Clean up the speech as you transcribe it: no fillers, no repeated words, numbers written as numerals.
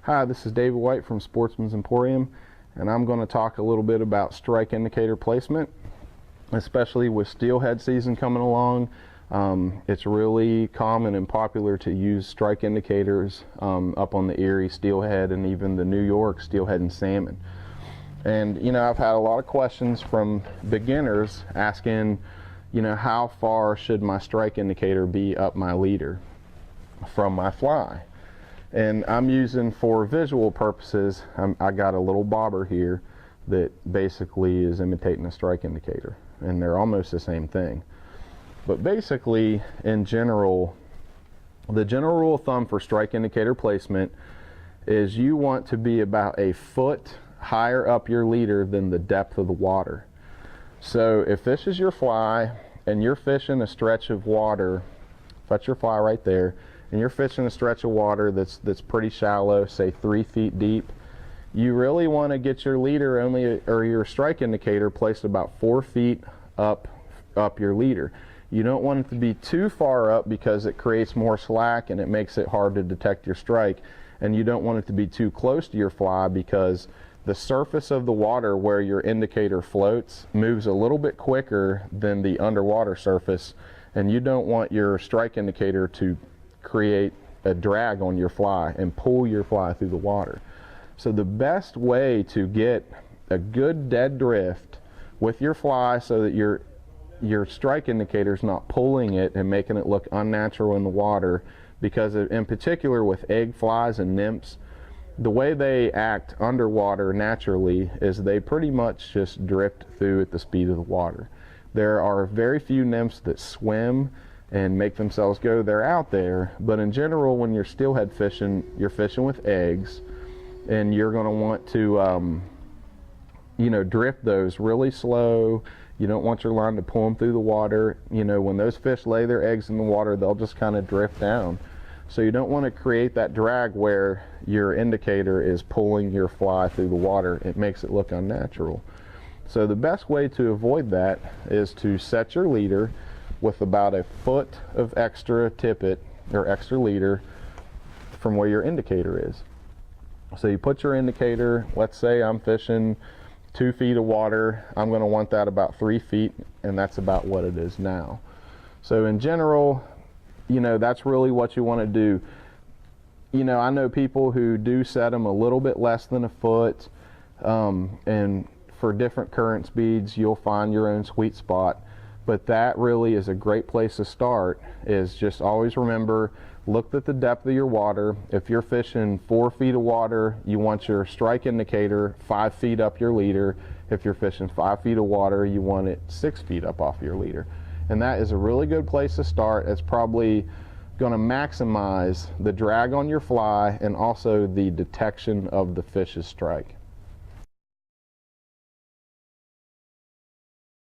Hi, this is David White from Sportsman's Emporium, and I'm going to talk a little bit about strike indicator placement, especially with steelhead season coming along. It's really common and popular to use strike indicators up on the Erie steelhead and even the New York steelhead and salmon. And I've had a lot of questions from beginners asking, how far should my strike indicator be up my leader from my fly? And I'm using, for visual purposes, I got a little bobber here that basically is imitating a strike indicator, and they're almost the same thing. But basically, in general, the general rule of thumb for strike indicator placement is you want to be about a foot higher up your leader than the depth of the water. So if this is your fly and you're fishing a stretch of water, that's your fly right there, and you're fishing a stretch of water that's pretty shallow, say 3 feet deep, you really want to get your leader or your strike indicator placed about 4 feet up your leader. You don't want it to be too far up because it creates more slack and it makes it hard to detect your strike, and you don't want it to be too close to your fly because the surface of the water where your indicator floats moves a little bit quicker than the underwater surface, and you don't want your strike indicator to create a drag on your fly and pull your fly through the water. So the best way to get a good dead drift with your fly so that your strike indicator is not pulling it and making it look unnatural in the water, because in particular with egg flies and nymphs, the way they act underwater naturally is they pretty much just drift through at the speed of the water. There are very few nymphs that swim and make themselves go. They're out there, but in general, when you're steelhead fishing, you're fishing with eggs, and you're going to want to drift those really slow. You don't want your line to pull them through the water. When those fish lay their eggs in the water, they'll just kind of drift down. So you don't want to create that drag where your indicator is pulling your fly through the water. It makes it look unnatural. So the best way to avoid that is to set your leader with about a foot of extra tippet or extra leader from where your indicator is. So you put your indicator, let's say I'm fishing 2 feet of water, I'm going to want that about 3 feet, and that's about what it is now. So in general, that's really what you want to do. I know people who do set them a little bit less than a foot, and for different current speeds, you'll find your own sweet spot. But that really is a great place to start, is just always remember, look at the depth of your water. If you're fishing 4 feet of water, you want your strike indicator 5 feet up your leader. If you're fishing 5 feet of water, you want it 6 feet up off your leader. And that is a really good place to start. It's probably going to maximize the drag on your fly and also the detection of the fish's strike.